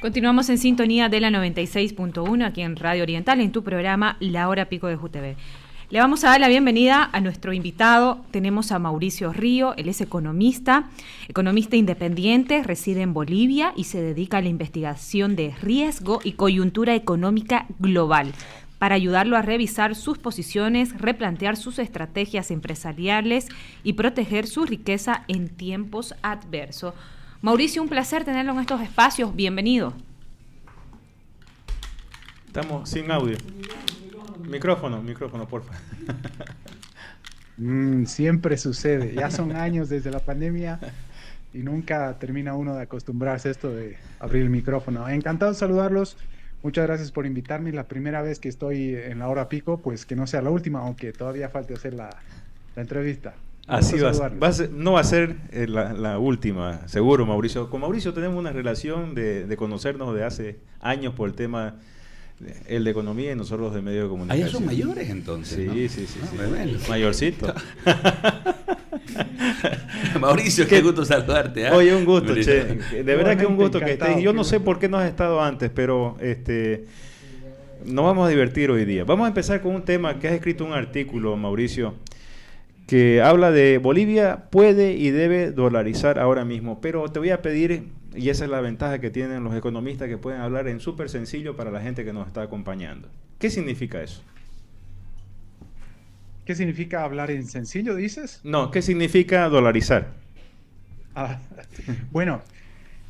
Continuamos en sintonía de la 96.1 aquí en Radio Oriental en tu programa La Hora Pico de JUTV. Le vamos a dar la bienvenida a nuestro invitado. Tenemos a Mauricio Río, él es economista independiente, reside en Bolivia y se dedica a la investigación de riesgo y coyuntura económica global para ayudarlo a revisar sus posiciones, replantear sus estrategias empresariales y proteger su riqueza en tiempos adversos. Mauricio, un placer tenerlo en estos espacios. Bienvenido. Estamos sin audio. Micrófono, porfa. Siempre sucede. Ya son años desde la pandemia y nunca termina uno de acostumbrarse a esto de abrir el micrófono. Encantado de saludarlos. Muchas gracias por invitarme. La primera vez que estoy en la hora pico, pues que no sea la última, aunque todavía falte hacer la entrevista. Así no va a ser la última, seguro, Mauricio. Con Mauricio tenemos una relación de conocernos de hace años por el tema de economía y nosotros de medio de comunicación. Allá son mayores entonces, Sí, ¿no? sí. Bueno. Mayorcito. Mauricio, qué gusto saludarte. Oye, un gusto, che. De verdad que un gusto que estés. Yo no sé por qué no has estado antes, pero nos vamos a divertir hoy día. Vamos a empezar con un tema que has escrito un artículo, Mauricio, que habla de Bolivia puede y debe dolarizar ahora mismo, pero te voy a pedir, y esa es la ventaja que tienen los economistas, que pueden hablar en súper sencillo para la gente que nos está acompañando. ¿Qué significa eso? ¿Qué significa hablar en sencillo, dices? No, ¿qué significa dolarizar? Bueno,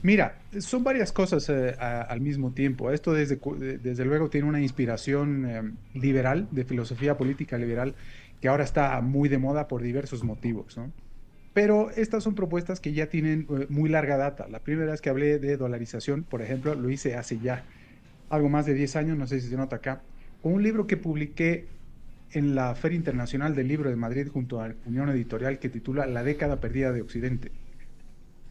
mira, son varias cosas al mismo tiempo. Esto desde luego tiene una inspiración liberal, de filosofía política liberal, que ahora está muy de moda por diversos motivos, ¿no? Pero estas son propuestas que ya tienen muy larga data. La primera vez que hablé de dolarización, por ejemplo, lo hice hace ya algo más de 10 años, no sé si se nota acá, con un libro que publiqué en la Feria Internacional del Libro de Madrid junto a Unión Editorial, que titula La década perdida de Occidente.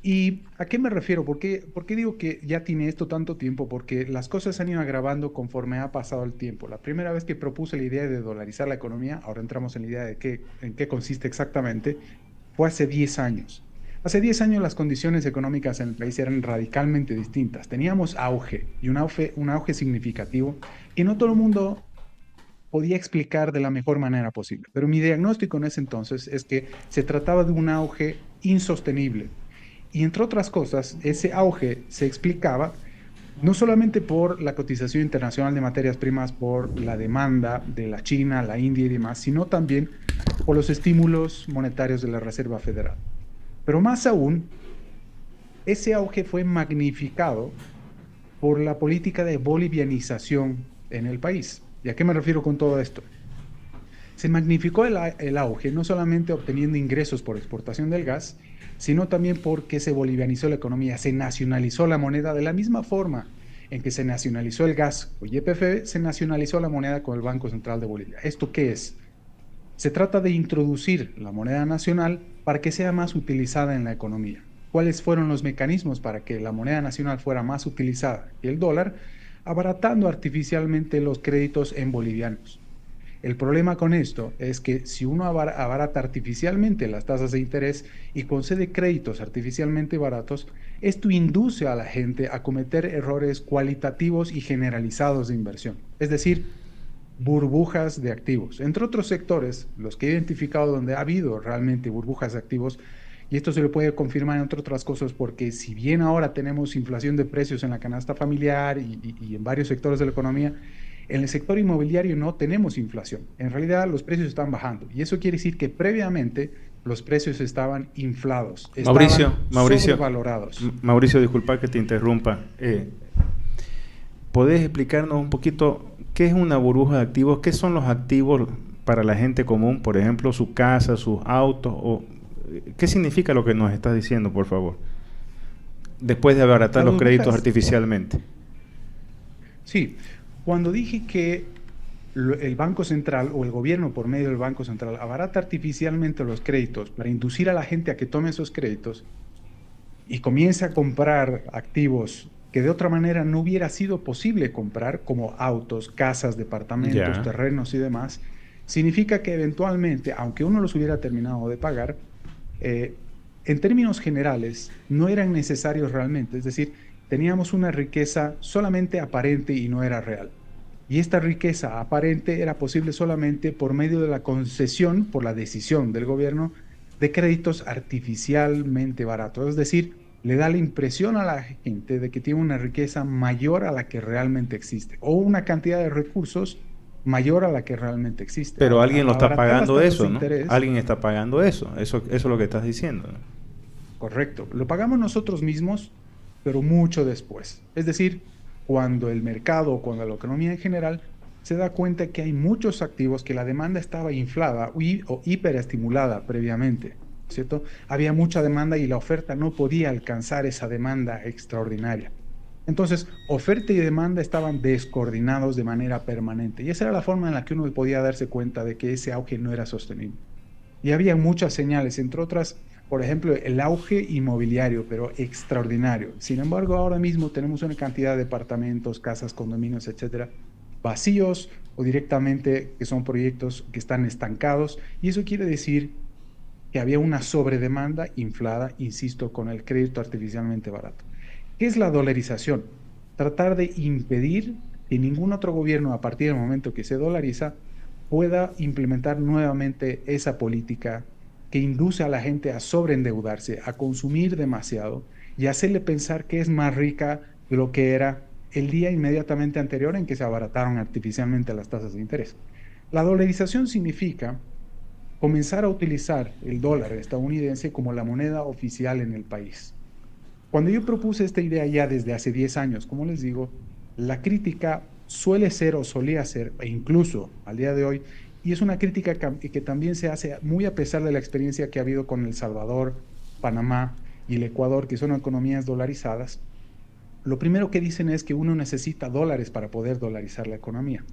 ¿Y a qué me refiero? ¿Por qué digo que ya tiene esto tanto tiempo? Porque las cosas se han ido agravando conforme ha pasado el tiempo. La primera vez que propuse la idea de dolarizar la economía, ahora entramos en la idea de en qué consiste exactamente, fue hace 10 años. Hace 10 años las condiciones económicas en el país eran radicalmente distintas. Teníamos auge, y un auge significativo, y no todo el mundo podía explicar de la mejor manera posible. Pero mi diagnóstico en ese entonces es que se trataba de un auge insostenible. Y entre otras cosas, ese auge se explicaba no solamente por la cotización internacional de materias primas, por la demanda de la China, la India y demás, sino también por los estímulos monetarios de la Reserva Federal. Pero más aún, ese auge fue magnificado por la política de bolivianización en el país. ¿Y a qué me refiero con todo esto? Se magnificó el auge, no solamente obteniendo ingresos por exportación del gas, sino también porque se bolivianizó la economía, se nacionalizó la moneda de la misma forma en que se nacionalizó el gas o YPF, se nacionalizó la moneda con el Banco Central de Bolivia. ¿Esto qué es? Se trata de introducir la moneda nacional para que sea más utilizada en la economía. ¿Cuáles fueron los mecanismos para que la moneda nacional fuera más utilizada que el dólar? Abaratando artificialmente los créditos en bolivianos. El problema con esto es que si uno abarata artificialmente las tasas de interés y concede créditos artificialmente baratos, esto induce a la gente a cometer errores cualitativos y generalizados de inversión, es decir, burbujas de activos. Entre otros sectores, los que he identificado donde ha habido realmente burbujas de activos, y esto se le puede confirmar entre otras cosas porque si bien ahora tenemos inflación de precios en la canasta familiar y en varios sectores de la economía, en el sector inmobiliario no tenemos inflación. En realidad los precios están bajando y eso quiere decir que previamente los precios estaban inflados, estaban sobrevalorados. Mauricio, disculpa que te interrumpa. ¿Podés explicarnos un poquito qué es una burbuja de activos? ¿Qué son los activos para la gente común? Por ejemplo, su casa, sus autos. ¿Qué significa lo que nos estás diciendo, por favor? Después de abaratar los créditos artificialmente. Sí. Cuando dije que el Banco Central o el gobierno por medio del Banco Central abarata artificialmente los créditos para inducir a la gente a que tome esos créditos y comience a comprar activos que de otra manera no hubiera sido posible comprar, como autos, casas, departamentos, terrenos y demás, significa que eventualmente, aunque uno los hubiera terminado de pagar, en términos generales no eran necesarios realmente. Es decir, teníamos una riqueza solamente aparente y no era real. Y esta riqueza aparente era posible solamente por medio de la concesión, por la decisión del gobierno, de créditos artificialmente baratos. Es decir, le da la impresión a la gente de que tiene una riqueza mayor a la que realmente existe, o una cantidad de recursos mayor a la que realmente existe. Pero alguien lo está pagando eso, ¿no? Interés, alguien está pagando eso. Eso es lo que estás diciendo, ¿no? Correcto. Lo pagamos nosotros mismos, pero mucho después. Es decir, cuando el mercado, cuando la economía en general se da cuenta que hay muchos activos, que la demanda estaba inflada o hiperestimulada previamente, ¿cierto? Había mucha demanda y la oferta no podía alcanzar esa demanda extraordinaria. Entonces, oferta y demanda estaban descoordinados de manera permanente. Y esa era la forma en la que uno podía darse cuenta de que ese auge no era sostenible. Y había muchas señales, entre otras, por ejemplo, el auge inmobiliario, pero extraordinario. Sin embargo, ahora mismo tenemos una cantidad de departamentos, casas, condominios, etcétera, vacíos o directamente que son proyectos que están estancados. Y eso quiere decir que había una sobredemanda inflada, insisto, con el crédito artificialmente barato. ¿Qué es la dolarización? Tratar de impedir que ningún otro gobierno, a partir del momento que se dolariza, pueda implementar nuevamente esa política que induce a la gente a sobreendeudarse, a consumir demasiado y hacerle pensar que es más rica de lo que era el día inmediatamente anterior en que se abarataron artificialmente las tasas de interés. La dolarización significa comenzar a utilizar el dólar estadounidense como la moneda oficial en el país. Cuando yo propuse esta idea ya desde hace 10 años, como les digo, la crítica suele ser o solía ser, e incluso al día de hoy, y es una crítica que también se hace muy a pesar de la experiencia que ha habido con El Salvador, Panamá y el Ecuador, que son economías dolarizadas. Lo primero que dicen es que uno necesita dólares para poder dolarizar la economía.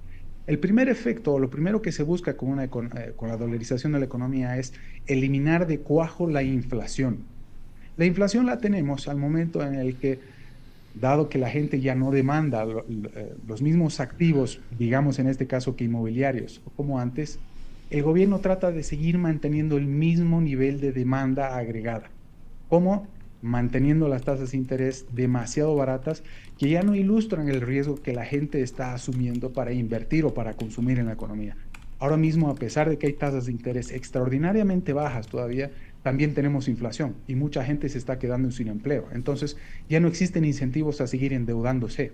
El primer efecto, o lo primero que se busca con la dolarización de la economía es eliminar de cuajo la inflación. La inflación la tenemos al momento en el que, dado que la gente ya no demanda los mismos activos, digamos en este caso que inmobiliarios, como antes, el gobierno trata de seguir manteniendo el mismo nivel de demanda agregada. ¿Cómo? Manteniendo las tasas de interés demasiado baratas que ya no ilustran el riesgo que la gente está asumiendo para invertir o para consumir en la economía. Ahora mismo, a pesar de que hay tasas de interés extraordinariamente bajas todavía, también tenemos inflación y mucha gente se está quedando sin empleo. Entonces, ya no existen incentivos a seguir endeudándose.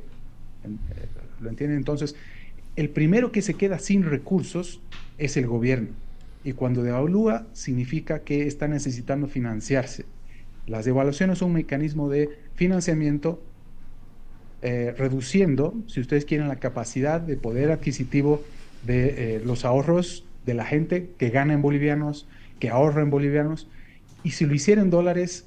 ¿Lo entienden? Entonces, el primero que se queda sin recursos es el gobierno. Y cuando devalúa, significa que está necesitando financiarse. Las devaluaciones son un mecanismo de financiamiento reduciendo, si ustedes quieren, la capacidad de poder adquisitivo de los ahorros de la gente que gana en bolivianos, que ahorra en bolivianos, y si lo hiciera en dólares,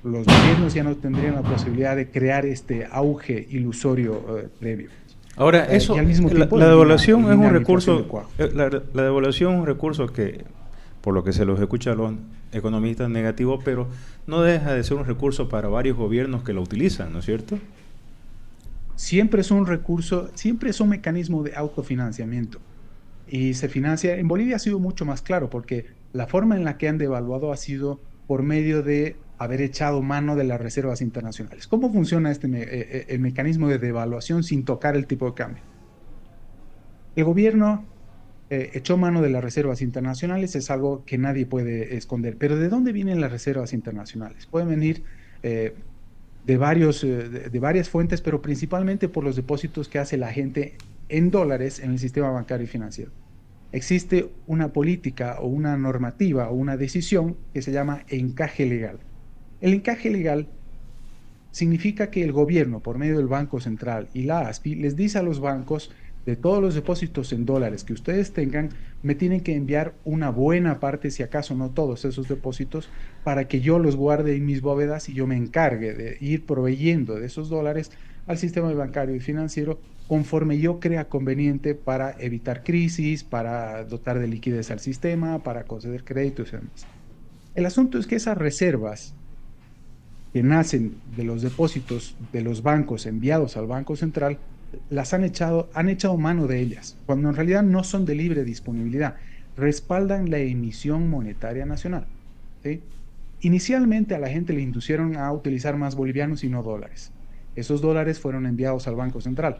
los gobiernos ya no tendrían la posibilidad de crear este auge ilusorio previo. Ahora, eso, y al mismo tiempo, la devaluación es un recurso, la devaluación es un recurso que, por lo que se los escucha a los economistas, negativo, pero no deja de ser un recurso para varios gobiernos que lo utilizan, ¿no es cierto? Siempre es un recurso, siempre es un mecanismo de autofinanciamiento. Y se financia, en Bolivia ha sido mucho más claro, porque la forma en la que han devaluado ha sido por medio de haber echado mano de las reservas internacionales. ¿Cómo funciona el mecanismo de devaluación sin tocar el tipo de cambio? El gobierno echó mano de las reservas internacionales, es algo que nadie puede esconder. Pero ¿de dónde vienen las reservas internacionales? Pueden venir de varias fuentes, pero principalmente por los depósitos que hace la gente en dólares en el sistema bancario y financiero. Existe una política o una normativa o una decisión que se llama encaje legal. El encaje legal significa que el gobierno, por medio del Banco Central y la ASFI, les dice a los bancos: de todos los depósitos en dólares que ustedes tengan, me tienen que enviar una buena parte, si acaso no todos esos depósitos, para que yo los guarde en mis bóvedas y yo me encargue de ir proveyendo de esos dólares al sistema bancario y financiero conforme yo crea conveniente para evitar crisis, para dotar de liquidez al sistema, para conceder créditos y demás. El asunto es que esas reservas que nacen de los depósitos de los bancos enviados al Banco Central, han echado mano de ellas, cuando en realidad no son de libre disponibilidad, respaldan la emisión monetaria nacional, ¿sí? Inicialmente a la gente le inducieron a utilizar más bolivianos y no dólares. Esos dólares fueron enviados al Banco Central,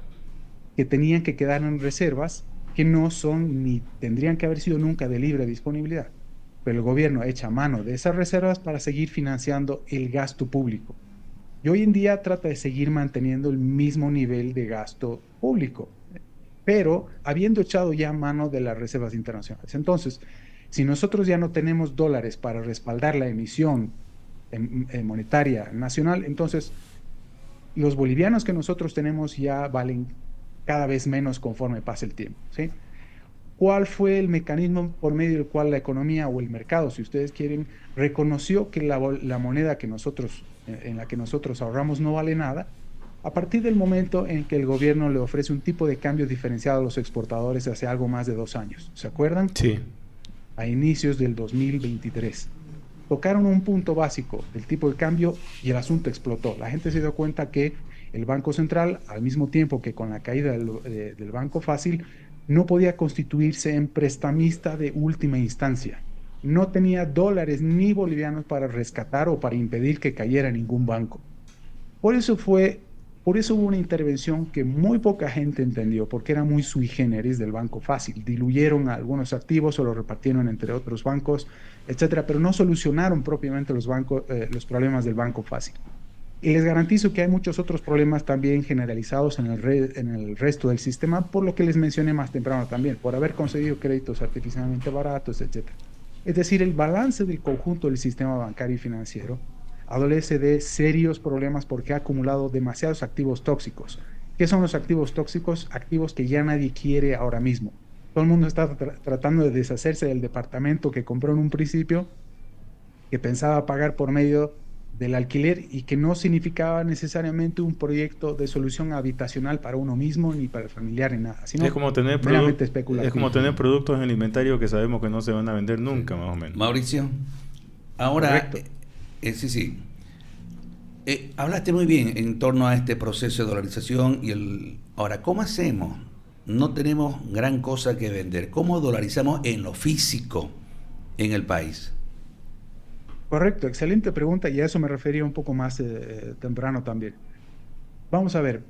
que tenían que quedar en reservas que no son ni tendrían que haber sido nunca de libre disponibilidad. Pero el gobierno echa mano de esas reservas para seguir financiando el gasto público. Y hoy en día trata de seguir manteniendo el mismo nivel de gasto público, pero habiendo echado ya mano de las reservas internacionales. Entonces, si nosotros ya no tenemos dólares para respaldar la emisión monetaria nacional, entonces los bolivianos que nosotros tenemos ya valen cada vez menos conforme pasa el tiempo, ¿sí? ¿Cuál fue el mecanismo por medio del cual la economía o el mercado, si ustedes quieren, reconoció que la moneda que en la que nosotros ahorramos no vale nada? A partir del momento en que el gobierno le ofrece un tipo de cambio diferenciado a los exportadores hace algo más de 2 años. ¿Se acuerdan? Sí. A inicios del 2023. Tocaron un punto básico del tipo de cambio y el asunto explotó. La gente se dio cuenta que el Banco Central, al mismo tiempo que con la caída del Banco Fácil, no podía constituirse en prestamista de última instancia. No tenía dólares ni bolivianos para rescatar o para impedir que cayera ningún banco. Por eso hubo una intervención que muy poca gente entendió, porque era muy sui generis del Banco Fácil. Diluyeron algunos activos o los repartieron entre otros bancos, etcétera, pero no solucionaron propiamente los problemas del Banco Fácil. Y les garantizo que hay muchos otros problemas también generalizados en el resto del sistema, por lo que les mencioné más temprano también, por haber concedido créditos artificialmente baratos, etcétera. Es decir, el balance del conjunto del sistema bancario y financiero adolece de serios problemas porque ha acumulado demasiados activos tóxicos. ¿Qué son los activos tóxicos? Activos que ya nadie quiere ahora mismo. Todo el mundo está tratando de deshacerse del departamento que compró en un principio, que pensaba pagar por medio del alquiler y que no significaba necesariamente un proyecto de solución habitacional para uno mismo ni para el familiar ni nada, sino es como tener meramente especulativo. Es como tener productos en el inventario que sabemos que no se van a vender nunca, más o menos. Mauricio, ahora sí. Hablaste muy bien en torno a este proceso de dolarización ahora, ¿cómo hacemos? No tenemos gran cosa que vender. ¿Cómo dolarizamos en lo físico en el país? Correcto, excelente pregunta, y a eso me refería un poco más temprano también. Vamos a ver,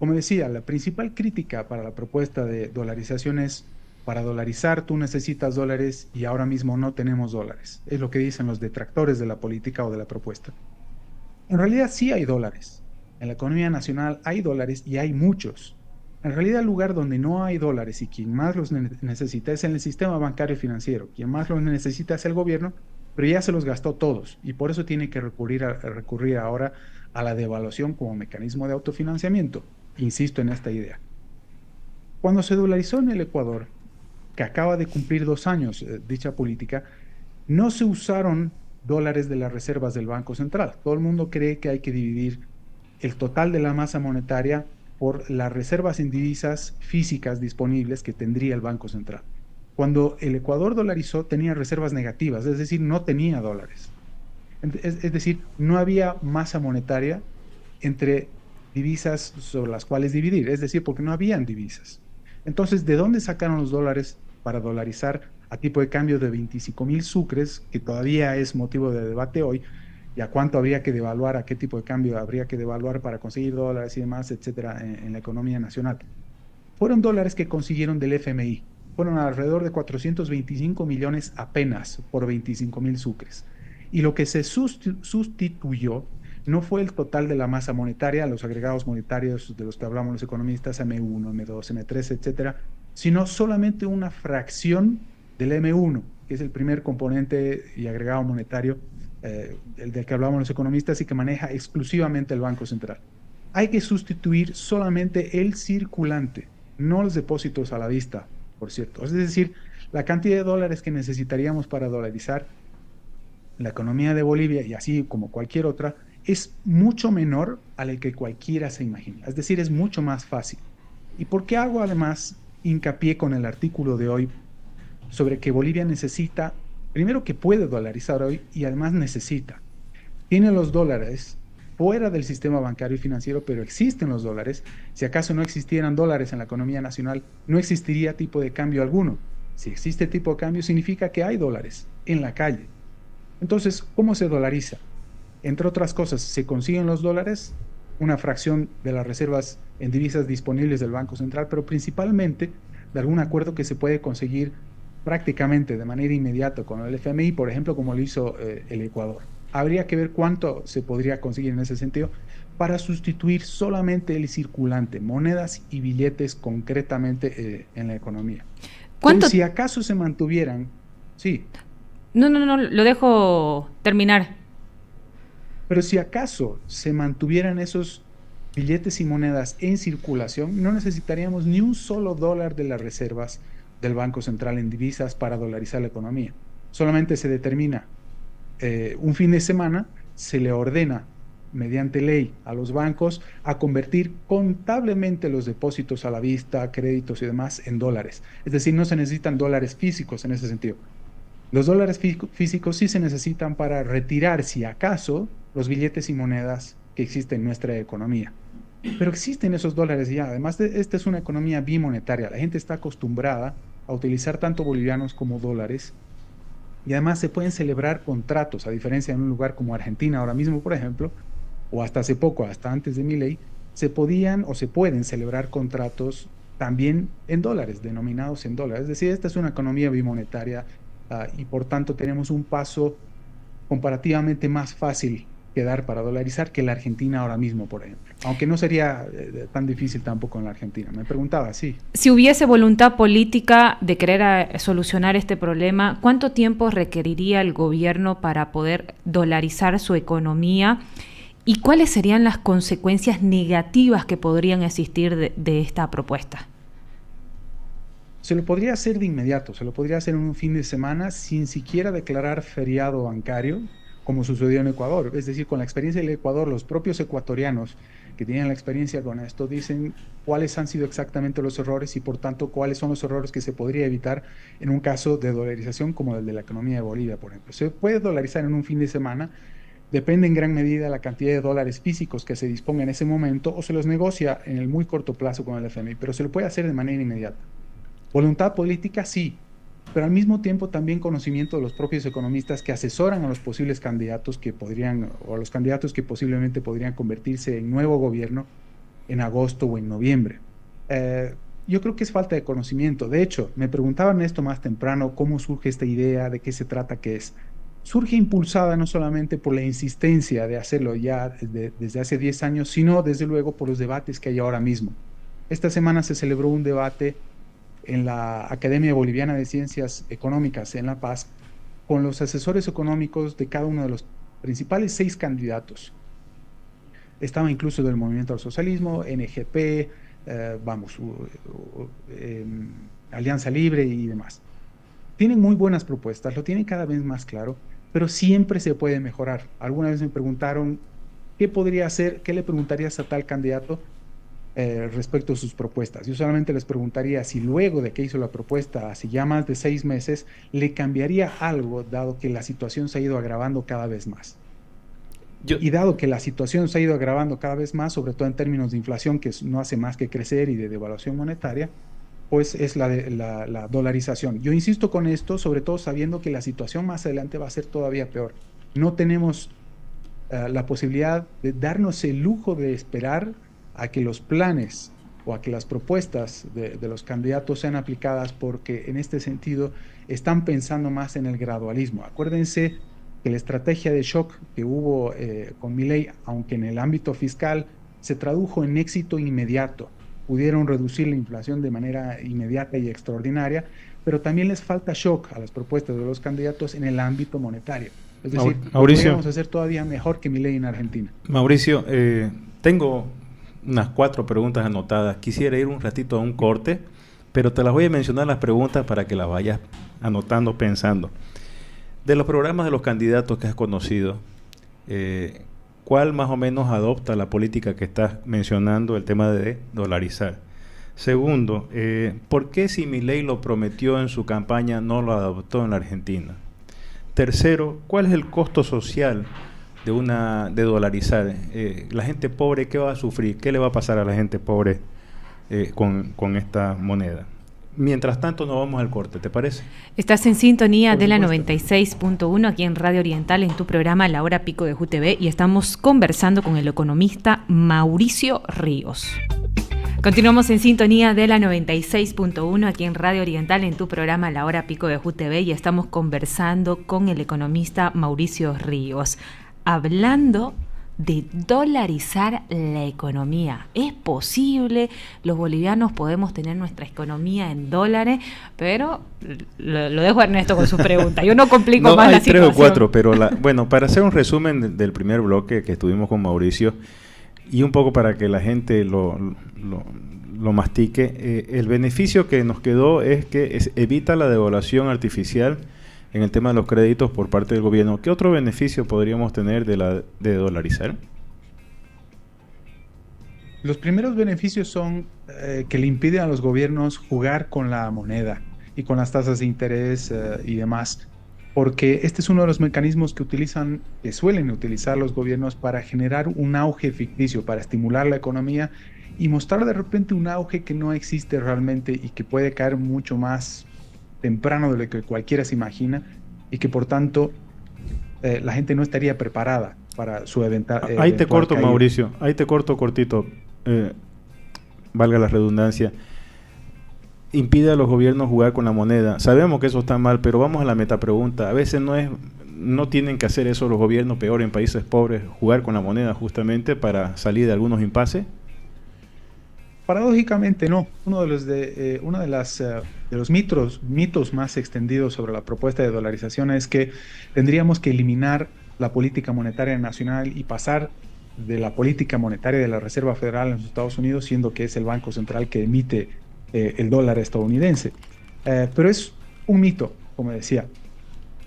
como decía, la principal crítica para la propuesta de dolarización es: para dolarizar tú necesitas dólares y ahora mismo no tenemos dólares. Es lo que dicen los detractores de la política o de la propuesta. En realidad sí hay dólares. En la economía nacional hay dólares y hay muchos. En realidad el lugar donde no hay dólares y quien más los necesita es en el sistema bancario y financiero. Quien más los necesita es el gobierno, pero ya se los gastó todos y por eso tiene que recurrir ahora a la devaluación como mecanismo de autofinanciamiento. Insisto en esta idea. Cuando se dolarizó en el Ecuador, que acaba de cumplir 2 años dicha política, no se usaron dólares de las reservas del Banco Central. Todo el mundo cree que hay que dividir el total de la masa monetaria por las reservas en divisas físicas disponibles que tendría el Banco Central. Cuando el Ecuador dolarizó, tenía reservas negativas, es decir, no tenía dólares. Es decir, no había masa monetaria entre divisas sobre las cuales dividir, es decir, porque no habían divisas. Entonces, ¿de dónde sacaron los dólares para dolarizar a tipo de cambio de 25,000 sucres, que todavía es motivo de debate hoy, y a cuánto habría que devaluar, a qué tipo de cambio habría que devaluar para conseguir dólares y demás, etcétera, en la economía nacional? Fueron dólares que consiguieron del FMI. Fueron alrededor de 425 millones apenas por 25,000 sucres. Y lo que se sustituyó no fue el total de la masa monetaria, los agregados monetarios de los que hablamos los economistas, M1, M2, M3, etcétera, sino solamente una fracción del M1, que es el primer componente y agregado monetario el del que hablamos los economistas y que maneja exclusivamente el Banco Central. Hay que sustituir solamente el circulante, no los depósitos a la vista, por cierto. Es decir, la cantidad de dólares que necesitaríamos para dolarizar la economía de Bolivia, y así como cualquier otra, es mucho menor a la que cualquiera se imagina. Es decir, es mucho más fácil. ¿Y por qué hago además hincapié con el artículo de hoy sobre que Bolivia necesita, primero que puede dolarizar hoy y además necesita? Tiene los dólares fuera del sistema bancario y financiero, pero existen los dólares. Si acaso no existieran dólares en la economía nacional, no existiría tipo de cambio alguno. Si existe tipo de cambio, significa que hay dólares en la calle. Entonces, ¿cómo se dolariza? Entre otras cosas, se consiguen los dólares una fracción de las reservas en divisas disponibles del Banco Central, pero principalmente de algún acuerdo que se puede conseguir prácticamente de manera inmediata con el FMI, por ejemplo, como lo hizo el Ecuador. Habría que ver cuánto se podría conseguir en ese sentido para sustituir solamente el circulante, monedas y billetes concretamente en la economía. ¿Cuánto? Si acaso se mantuvieran, sí. No, lo dejo terminar. Pero si acaso se mantuvieran esos billetes y monedas en circulación, no necesitaríamos ni un solo dólar de las reservas del Banco Central en divisas para dolarizar la economía. Solamente se determina un fin de semana, se le ordena mediante ley a los bancos a convertir contablemente los depósitos a la vista, créditos y demás en dólares. Es decir, no se necesitan dólares físicos en ese sentido. Los dólares físicos sí se necesitan para retirar, si acaso, los billetes y monedas que existen en nuestra economía. Pero existen esos dólares ya. Además, esta es una economía bimonetaria. La gente está acostumbrada a utilizar tanto bolivianos como dólares. Y además se pueden celebrar contratos, a diferencia de un lugar como Argentina ahora mismo, por ejemplo, o hasta hace poco, hasta antes de Milei, se podían o se pueden celebrar contratos también en dólares, denominados en dólares. Es decir, esta es una economía bimonetaria y por tanto tenemos un paso comparativamente más fácil que dar para dolarizar que la Argentina ahora mismo, por ejemplo. Aunque no sería tan difícil tampoco en la Argentina. Me preguntaba, sí. Si hubiese voluntad política de querer solucionar este problema, ¿cuánto tiempo requeriría el gobierno para poder dolarizar su economía? ¿Y cuáles serían las consecuencias negativas que podrían existir de esta propuesta? Se lo podría hacer de inmediato, se lo podría hacer en un fin de semana sin siquiera declarar feriado bancario, como sucedió en Ecuador. Es decir, con la experiencia del Ecuador, los propios ecuatorianos que tienen la experiencia con esto dicen cuáles han sido exactamente los errores y por tanto cuáles son los errores que se podría evitar en un caso de dolarización como el de la economía de Bolivia, por ejemplo. Se puede dolarizar en un fin de semana, depende en gran medida de la cantidad de dólares físicos que se disponga en ese momento o se los negocia en el muy corto plazo con el FMI, pero se lo puede hacer de manera inmediata. Voluntad política, sí, pero al mismo tiempo también conocimiento de los propios economistas que asesoran a los posibles candidatos que podrían, o a los candidatos que posiblemente podrían convertirse en nuevo gobierno en agosto o en noviembre. Yo creo que es falta de conocimiento. De hecho, me preguntaban esto más temprano, cómo surge esta idea, de qué se trata, qué es. Surge impulsada no solamente por la insistencia de hacerlo ya desde hace 10 años, sino desde luego por los debates que hay ahora mismo. Esta semana se celebró un debate en la Academia Boliviana de Ciencias Económicas en La Paz, con los asesores económicos de cada uno de los principales 6 candidatos. Estaba incluso del Movimiento al Socialismo, NGP, Alianza Libre y demás. Tienen muy buenas propuestas, lo tienen cada vez más claro, pero siempre se puede mejorar. Alguna vez me preguntaron, ¿qué podría hacer? ¿Qué le preguntarías a tal candidato respecto a sus propuestas? Yo solamente les preguntaría si luego de que hizo la propuesta hace ya más de 6 meses le cambiaría algo, dado que la situación se ha ido agravando cada vez más. Y dado que la situación se ha ido agravando cada vez más, sobre todo en términos de inflación que no hace más que crecer y de devaluación monetaria, pues es la dolarización. Yo insisto con esto, sobre todo sabiendo que la situación más adelante va a ser todavía peor. No tenemos la posibilidad de darnos el lujo de esperar a que los planes o a que las propuestas de los candidatos sean aplicadas, porque en este sentido están pensando más en el gradualismo. Acuérdense que la estrategia de shock que hubo con Milei, aunque en el ámbito fiscal se tradujo en éxito inmediato, pudieron reducir la inflación de manera inmediata y extraordinaria, pero también les falta shock a las propuestas de los candidatos en el ámbito monetario. Es decir, podríamos hacer todavía mejor que Milei en Argentina. Mauricio, tengo unas 4 preguntas anotadas. Quisiera ir un ratito a un corte, pero te las voy a mencionar las preguntas para que las vayas anotando, pensando. De los programas de los candidatos que has conocido, ¿cuál más o menos adopta la política que estás mencionando, el tema de dolarizar? Segundo, ¿por qué si Milei lo prometió en su campaña no lo adoptó en la Argentina? Tercero, ¿cuál es el costo social de dolarizar? La gente pobre, ¿qué va a sufrir? ¿Qué le va a pasar a la gente pobre con esta moneda? Mientras tanto, nos vamos al corte, ¿te parece? Estás en sintonía de la 96.1 aquí en Radio Oriental en tu programa La Hora Pico de JUTV y estamos conversando con el economista Mauricio Ríos. Continuamos en sintonía de la 96.1 aquí en Radio Oriental en tu programa La Hora Pico de JUTV y estamos conversando con el economista Mauricio Ríos, hablando de dolarizar la economía. ¿Es posible? Los bolivianos podemos tener nuestra economía en dólares, pero lo dejo a Ernesto con sus preguntas. Yo no complico más la situación. Hay 3 o 4, pero bueno, para hacer un resumen del primer bloque que estuvimos con Mauricio y un poco para que la gente lo mastique, el beneficio que nos quedó es que evita la devaluación artificial en el tema de los créditos por parte del gobierno. ¿Qué otro beneficio podríamos tener de dolarizar? Los primeros beneficios son que le impiden a los gobiernos jugar con la moneda y con las tasas de interés y demás, porque este es uno de los mecanismos que suelen utilizar los gobiernos para generar un auge ficticio, para estimular la economía y mostrar de repente un auge que no existe realmente y que puede caer mucho más temprano de lo que cualquiera se imagina y que por tanto la gente no estaría preparada para su eventual ahí te corto caída. Mauricio, ahí te corto cortito, valga la redundancia. Impide a los gobiernos jugar con la moneda. Sabemos que eso está mal, pero vamos a la metapregunta. A veces no tienen que hacer eso los gobiernos, peor en países pobres, jugar con la moneda justamente para salir de algunos impases. Paradójicamente no. Uno de los mitos más extendidos sobre la propuesta de dolarización es que tendríamos que eliminar la política monetaria nacional y pasar de la política monetaria de la Reserva Federal en los Estados Unidos, siendo que es el Banco Central que emite el dólar estadounidense. Pero es un mito, como decía.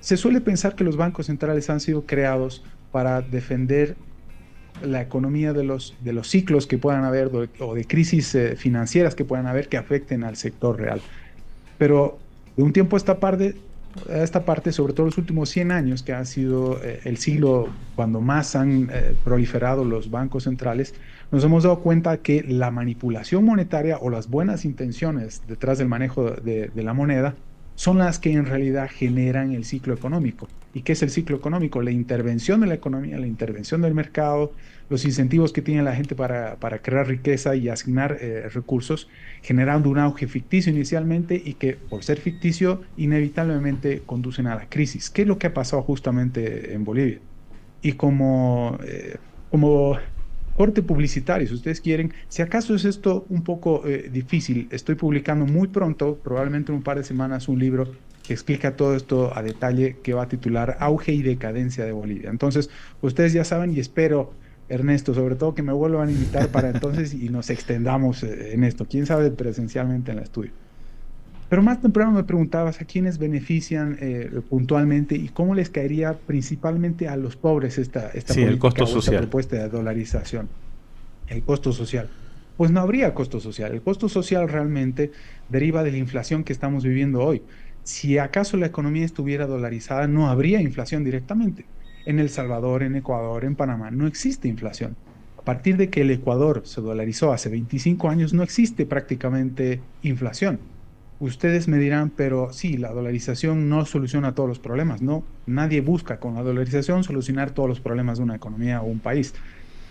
Se suele pensar que los bancos centrales han sido creados para defender la economía de los ciclos que puedan haber o de crisis financieras que puedan haber que afecten al sector real. Pero de un tiempo a esta parte, sobre todo los últimos 100 años, que ha sido el siglo cuando más han proliferado los bancos centrales, nos hemos dado cuenta que la manipulación monetaria o las buenas intenciones detrás del manejo de la moneda son las que en realidad generan el ciclo económico. ¿Y qué es el ciclo económico? La intervención de la economía, la intervención del mercado, los incentivos que tiene la gente para crear riqueza y asignar recursos, generando un auge ficticio inicialmente y que, por ser ficticio, inevitablemente conducen a la crisis. ¿Qué es lo que ha pasado justamente en Bolivia? Y como corte publicitario, si ustedes quieren, si acaso es esto un poco difícil, estoy publicando muy pronto, probablemente en un par de semanas, un libro que explica todo esto a detalle, que va a titular Auge y Decadencia de Bolivia. Entonces, ustedes ya saben, y espero, Ernesto, sobre todo que me vuelvan a invitar para entonces y nos extendamos en esto, quién sabe presencialmente en el estudio. Pero más temprano me preguntabas a quiénes benefician puntualmente y cómo les caería principalmente a los pobres esta política, el costo esta social. Propuesta de dolarización. El costo social. Pues no habría costo social. El costo social realmente deriva de la inflación que estamos viviendo hoy. Si acaso la economía estuviera dolarizada, no habría inflación directamente. En El Salvador, en Ecuador, en Panamá, no existe inflación. A partir de que el Ecuador se dolarizó hace 25 años, no existe prácticamente inflación. Ustedes me dirán, pero sí, la dolarización no soluciona todos los problemas. No, nadie busca con la dolarización solucionar todos los problemas de una economía o un país.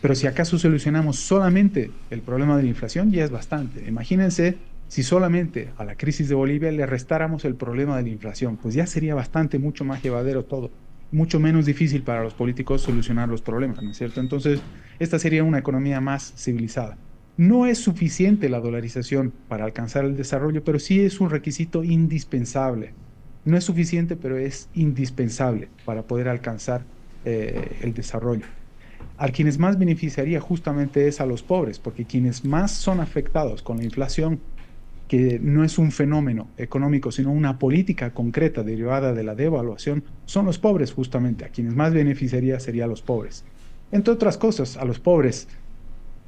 Pero si acaso solucionamos solamente el problema de la inflación, ya es bastante. Imagínense si solamente a la crisis de Bolivia le restáramos el problema de la inflación, pues ya sería bastante, mucho más llevadero todo, mucho menos difícil para los políticos solucionar los problemas, ¿no es cierto? Entonces, esta sería una economía más civilizada. No es suficiente la dolarización para alcanzar el desarrollo, pero sí es un requisito indispensable. No es suficiente, pero es indispensable para poder alcanzar el desarrollo. A quienes más beneficiaría justamente es a los pobres, porque quienes más son afectados con la inflación, que no es un fenómeno económico, sino una política concreta derivada de la devaluación, son los pobres justamente. A quienes más beneficiaría sería a los pobres. Entre otras cosas, a los pobres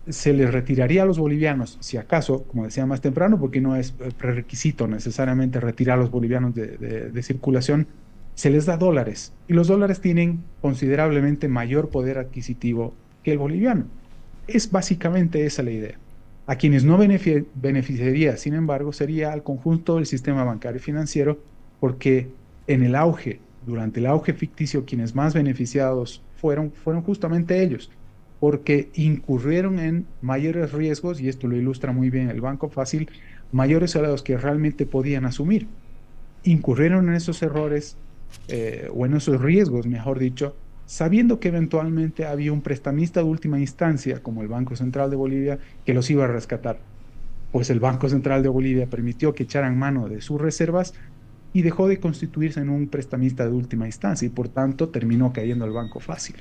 se les retiraría a los bolivianos, si acaso, como decía más temprano, porque no es prerequisito necesariamente retirar a los bolivianos de circulación, se les da dólares, y los dólares tienen considerablemente mayor poder adquisitivo que el boliviano. Es básicamente esa la idea. A quienes no beneficiaría, sin embargo, sería al conjunto del sistema bancario y financiero, porque durante el auge ficticio, quienes más beneficiados fueron justamente ellos, porque incurrieron en mayores riesgos, y esto lo ilustra muy bien el Banco Fácil, mayores a los que realmente podían asumir. Incurrieron en esos errores, o en esos riesgos, mejor dicho, sabiendo que eventualmente había un prestamista de última instancia, como el Banco Central de Bolivia, que los iba a rescatar. Pues el Banco Central de Bolivia permitió que echaran mano de sus reservas y dejó de constituirse en un prestamista de última instancia, y por tanto terminó cayendo el Banco Fácil.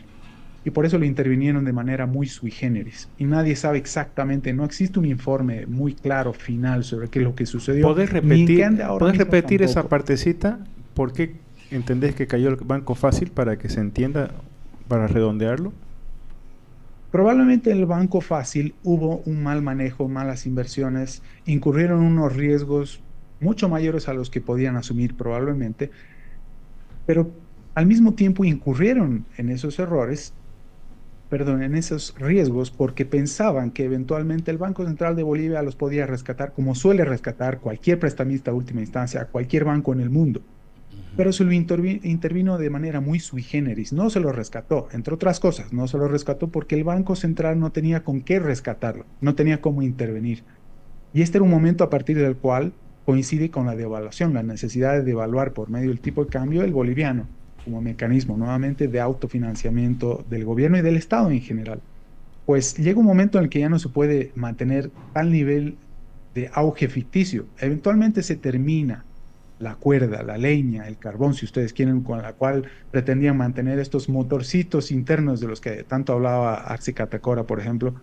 Y por eso lo intervinieron de manera muy sui generis. Y nadie sabe exactamente, no existe un informe muy claro, final, sobre qué es lo que sucedió. ¿Podés repetir esa partecita? ¿Por qué entendés que cayó el Banco Fácil, para que se entienda, para redondearlo? Probablemente en el Banco Fácil hubo un mal manejo, malas inversiones, incurrieron unos riesgos mucho mayores a los que podían asumir probablemente, pero al mismo tiempo incurrieron en esos en esos riesgos, porque pensaban que eventualmente el Banco Central de Bolivia los podía rescatar, como suele rescatar cualquier prestamista de última instancia, cualquier banco en el mundo. Pero se lo intervino de manera muy sui generis, no se lo rescató, entre otras cosas, no se lo rescató porque el Banco Central no tenía con qué rescatarlo, no tenía cómo intervenir. Y este era un momento a partir del cual coincide con la devaluación, la necesidad de devaluar por medio del tipo de cambio el boliviano, como mecanismo nuevamente de autofinanciamiento del gobierno y del Estado en general. Pues llega un momento en el que ya no se puede mantener tal nivel de auge ficticio. Eventualmente se termina la cuerda, la leña, el carbón, si ustedes quieren, con la cual pretendían mantener estos motorcitos internos de los que tanto hablaba Arce Catacora, por ejemplo,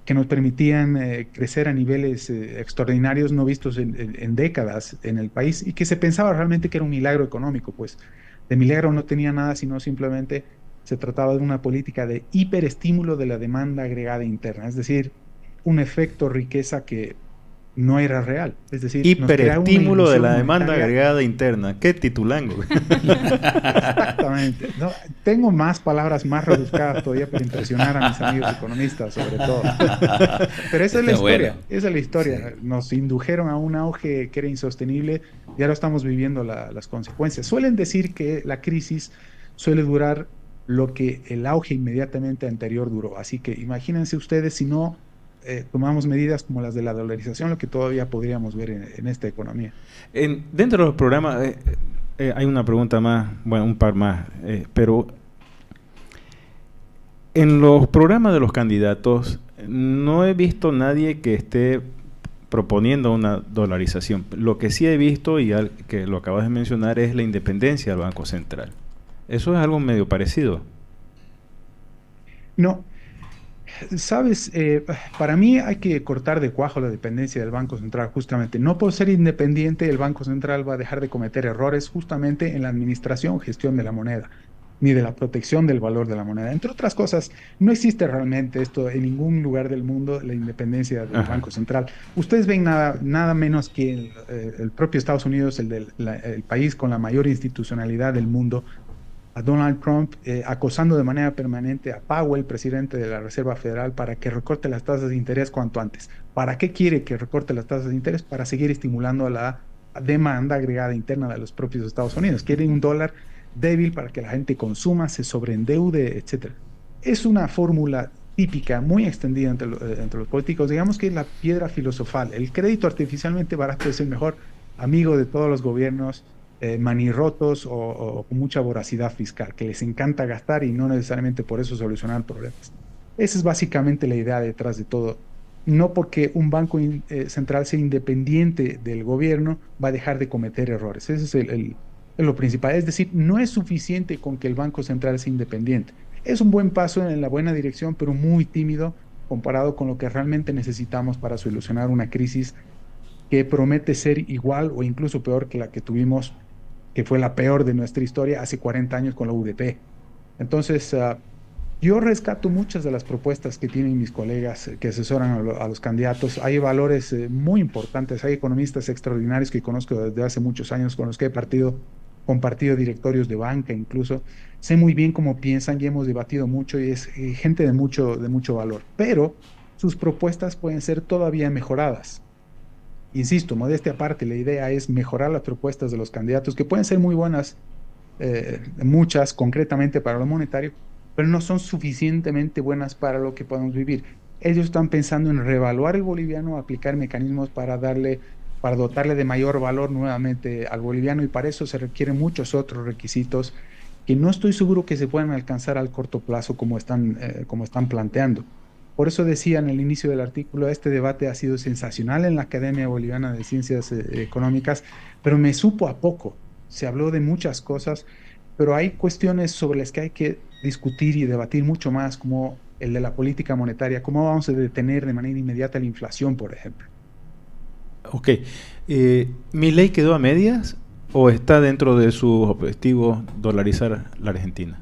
que nos permitían crecer a niveles extraordinarios no vistos en décadas en el país, y que se pensaba realmente que era un milagro económico. Pues de milagro no tenía nada, sino simplemente se trataba de una política de hiperestímulo de la demanda agregada interna, es decir, un efecto riqueza que no era real. Es decir, hiperestímulo de la demanda agregada interna. ¡Qué titulango! Exactamente. No, tengo más palabras más rebuscadas todavía para impresionar a mis amigos economistas, sobre todo. Pero esa es la historia. Bueno. Esa es la historia. Sí. Nos indujeron a un auge que era insostenible y ahora estamos viviendo las consecuencias. Suelen decir que la crisis suele durar lo que el auge inmediatamente anterior duró. Así que imagínense ustedes si no tomamos medidas como las de la dolarización, lo que todavía podríamos ver en esta economía. Dentro de los programas hay una pregunta más, bueno, un par más, pero en los programas de los candidatos no he visto nadie que esté proponiendo una dolarización. Lo que sí he visto, y que lo acabas de mencionar, es la independencia del Banco Central. ¿Eso es algo medio parecido? No. Sabes, para mí hay que cortar de cuajo la dependencia del Banco Central, justamente. No por ser independiente, el Banco Central va a dejar de cometer errores justamente en la administración, gestión de la moneda, ni de la protección del valor de la moneda. Entre otras cosas, no existe realmente esto en ningún lugar del mundo, la independencia del Banco Central. Ustedes ven nada menos que el propio Estados Unidos, el país con la mayor institucionalidad del mundo, a Donald Trump acosando de manera permanente a Powell, presidente de la Reserva Federal, para que recorte las tasas de interés cuanto antes. ¿Para qué quiere que recorte las tasas de interés? Para seguir estimulando la demanda agregada interna de los propios Estados Unidos. Quieren un dólar débil para que la gente consuma, se sobreendeude, etc. Es una fórmula típica, muy extendida entre los políticos. Digamos que es la piedra filosofal. El crédito artificialmente barato es el mejor amigo de todos los gobiernos manirrotos o con mucha voracidad fiscal, que les encanta gastar y no necesariamente por eso solucionar problemas. Esa es básicamente la idea detrás de todo. No porque un banco central sea independiente del gobierno va a dejar de cometer errores. Ese es lo principal. Es decir, no es suficiente con que el Banco Central sea independiente. Es un buen paso en la buena dirección, pero muy tímido comparado con lo que realmente necesitamos para solucionar una crisis que promete ser igual o incluso peor que la que tuvimos, que fue la peor de nuestra historia hace 40 años con la UDP. Entonces, yo rescato muchas de las propuestas que tienen mis colegas que asesoran a los candidatos. Hay valores muy importantes, hay economistas extraordinarios que conozco desde hace muchos años, con los que he compartido directorios de banca incluso. Sé muy bien cómo piensan y hemos debatido mucho y es gente de mucho valor. Pero sus propuestas pueden ser todavía mejoradas. Insisto, modestia aparte, la idea es mejorar las propuestas de los candidatos, que pueden ser muy buenas, muchas concretamente para lo monetario, pero no son suficientemente buenas para lo que podemos vivir. Ellos están pensando en reevaluar el boliviano, aplicar mecanismos para dotarle de mayor valor nuevamente al boliviano, y para eso se requieren muchos otros requisitos que no estoy seguro que se puedan alcanzar al corto plazo como están planteando. Por eso decía en el inicio del artículo, este debate ha sido sensacional en la Academia Boliviana de Ciencias Económicas, pero me supo a poco. Se habló de muchas cosas, pero hay cuestiones sobre las que hay que discutir y debatir mucho más, como el de la política monetaria, cómo vamos a detener de manera inmediata la inflación, por ejemplo. Ok. ¿Milei quedó a medias o está dentro de sus objetivos dolarizar la Argentina?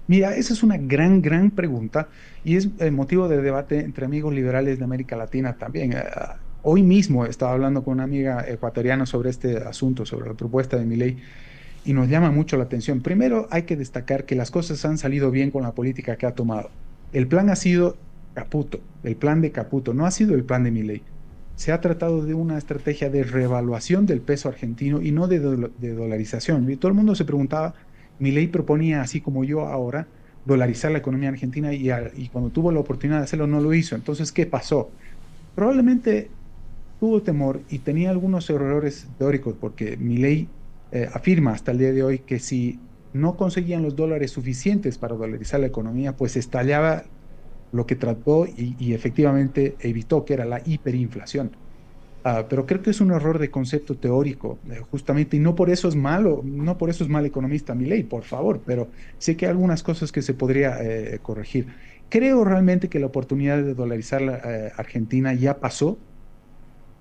Mira, esa es una gran pregunta y es motivo de debate entre amigos liberales de América Latina también. Hoy mismo estaba hablando con una amiga ecuatoriana sobre este asunto, sobre la propuesta de Milei, y nos llama mucho la atención. Primero, hay que destacar que las cosas han salido bien con la política que ha tomado. El plan ha sido Caputo, el plan de Caputo, no ha sido el plan de Milei. Se ha tratado de una estrategia de revaluación del peso argentino y no de dolarización. Y todo el mundo se preguntaba, Milei proponía, así como yo ahora, dolarizar la economía argentina y cuando tuvo la oportunidad de hacerlo no lo hizo. Entonces, ¿qué pasó? Probablemente tuvo temor y tenía algunos errores teóricos, porque Milei afirma hasta el día de hoy que si no conseguían los dólares suficientes para dolarizar la economía, pues estallaba lo que trató y efectivamente evitó, que era la hiperinflación. Pero creo que es un error de concepto teórico, justamente, y no por eso es malo, no por eso es mal economista Milei, por favor, pero sé que hay algunas cosas que se podría corregir. Creo realmente que la oportunidad de dolarizar la Argentina ya pasó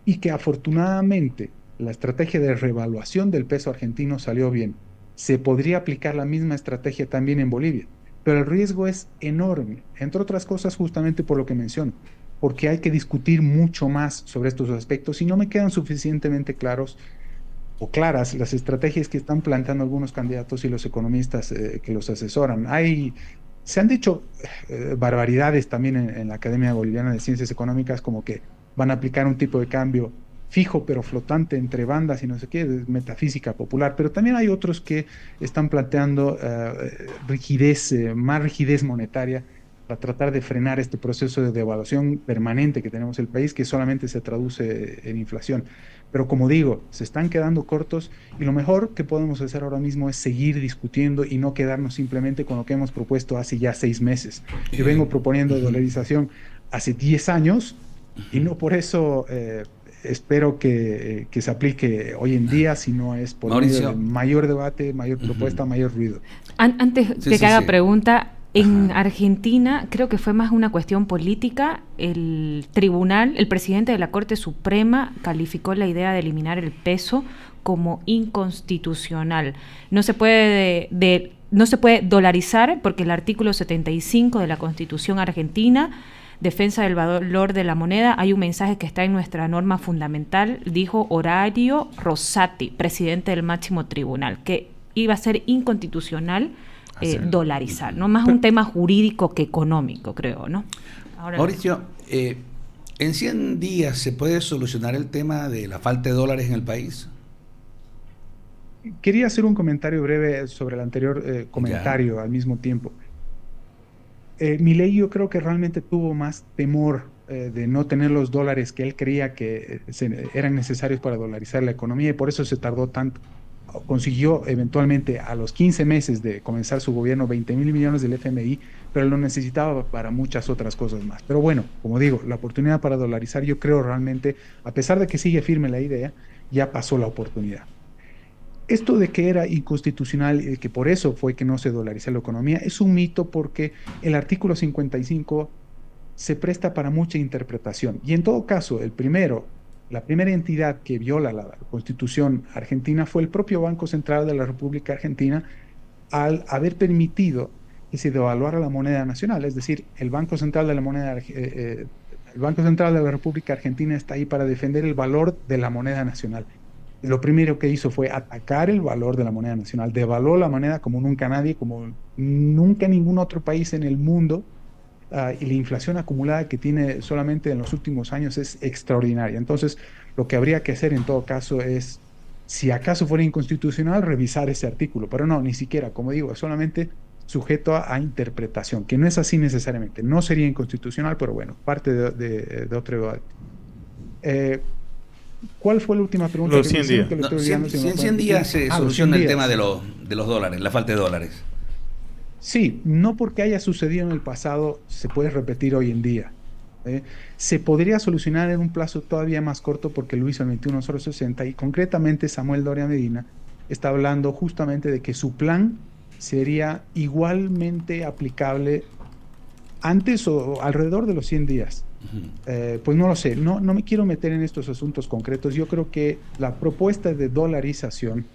y que afortunadamente la estrategia de revaluación del peso argentino salió bien. Se podría aplicar la misma estrategia también en Bolivia, pero el riesgo es enorme, entre otras cosas justamente por lo que menciono, porque hay que discutir mucho más sobre estos aspectos y no me quedan suficientemente claros o claras las estrategias que están planteando algunos candidatos y los economistas que los asesoran. Se han dicho barbaridades también en la Academia Boliviana de Ciencias Económicas, como que van a aplicar un tipo de cambio fijo pero flotante entre bandas y no sé qué, metafísica popular, pero también hay otros que están planteando más rigidez monetaria para tratar de frenar este proceso de devaluación permanente que tenemos en el país, que solamente se traduce en inflación. Pero como digo, se están quedando cortos y lo mejor que podemos hacer ahora mismo es seguir discutiendo y no quedarnos simplemente con lo que hemos propuesto hace ya 6 meses. Yo vengo proponiendo dolarización hace 10 años y no por eso espero que se aplique hoy en día, sino es por medio de mayor debate, mayor propuesta, mayor ruido. Antes de que haga pregunta, en Argentina creo que fue más una cuestión política. El tribunal, el presidente de la Corte Suprema calificó la idea de eliminar el peso como inconstitucional. No se puede dolarizar porque el artículo 75 de la Constitución argentina, defensa del valor de la moneda, hay un mensaje que está en nuestra norma fundamental, dijo Horacio Rosati, presidente del máximo tribunal, que iba a ser inconstitucional dolarizar, ¿no? Más un tema jurídico que económico, creo, ¿no? Ahora Mauricio, ¿en 100 días se puede solucionar el tema de la falta de dólares en el país? Quería hacer un comentario breve sobre el anterior comentario al mismo tiempo. Milei yo creo que realmente tuvo más temor de no tener los dólares que él creía que eran necesarios para dolarizar la economía y por eso se tardó tanto. Consiguió eventualmente a los 15 meses de comenzar su gobierno 20.000 millones del FMI, pero lo necesitaba para muchas otras cosas más. Pero bueno, como digo, la oportunidad para dolarizar, yo creo realmente, a pesar de que sigue firme la idea, ya pasó la oportunidad. Esto de que era inconstitucional y que por eso fue que no se dolarizó la economía es un mito, porque el artículo 55 se presta para mucha interpretación. Y en todo caso, la primera entidad que viola la Constitución argentina fue el propio Banco Central de la República Argentina, al haber permitido que se devaluara la moneda nacional. Es decir, el Banco Central de la República Argentina está ahí para defender el valor de la moneda nacional. Lo primero que hizo fue atacar el valor de la moneda nacional, devaluó la moneda como nunca nadie, como nunca ningún otro país en el mundo y la inflación acumulada que tiene solamente en los últimos años es extraordinaria. Entonces, lo que habría que hacer en todo caso es, si acaso fuera inconstitucional, revisar ese artículo, pero no, ni siquiera, como digo, es solamente sujeto a interpretación, que no es así necesariamente. No sería inconstitucional, pero bueno, parte de otro debate. ¿Cuál fue la última pregunta? Los 100 días. No, 100 días se soluciona el tema de los dólares, la falta de dólares. Sí, no porque haya sucedido en el pasado se puede repetir hoy en día. Se podría solucionar en un plazo todavía más corto porque lo hizo el 21060 y concretamente Samuel Doria Medina está hablando justamente de que su plan sería igualmente aplicable antes o alrededor de los 100 días. Pues no lo sé, no me quiero meter en estos asuntos concretos. Yo creo que la propuesta de dolarización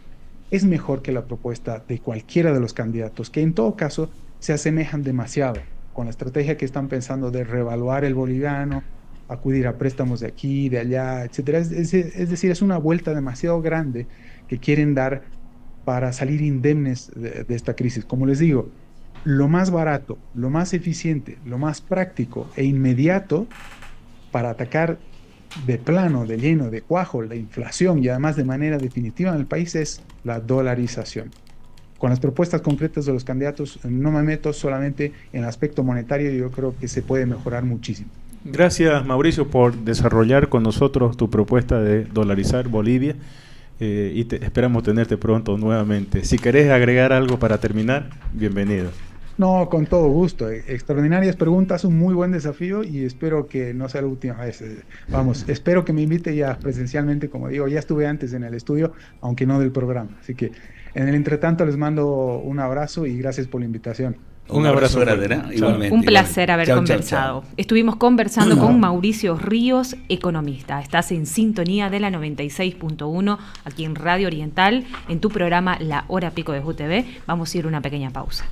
es mejor que la propuesta de cualquiera de los candidatos, que en todo caso se asemejan demasiado con la estrategia que están pensando de revaluar el boliviano, acudir a préstamos de aquí, de allá, etcétera. Es decir, es una vuelta demasiado grande que quieren dar para salir indemnes de esta crisis. Como les digo, lo más barato, lo más eficiente, lo más práctico e inmediato para atacar de plano, de lleno, de cuajo, la inflación y además de manera definitiva en el país es la dolarización. Con las propuestas concretas de los candidatos no me meto solamente en el aspecto monetario, yo creo que se puede mejorar muchísimo. Gracias, Mauricio, por desarrollar con nosotros tu propuesta de dolarizar Bolivia y esperamos tenerte pronto nuevamente. Si querés agregar algo para terminar, bienvenido. No, con todo gusto. Extraordinarias preguntas, un muy buen desafío y espero que no sea la última vez. Vamos, espero que me invite ya presencialmente, como digo, ya estuve antes en el estudio, aunque no del programa. Así que en el entretanto les mando un abrazo y gracias por la invitación. Un abrazo grande, igualmente. Un placer haber conversado. Chau. Estuvimos conversando con Mauricio Ríos, economista. Estás en sintonía de la 96.1 aquí en Radio Oriental, en tu programa La Hora Pico de JUTV. Vamos a ir a una pequeña pausa.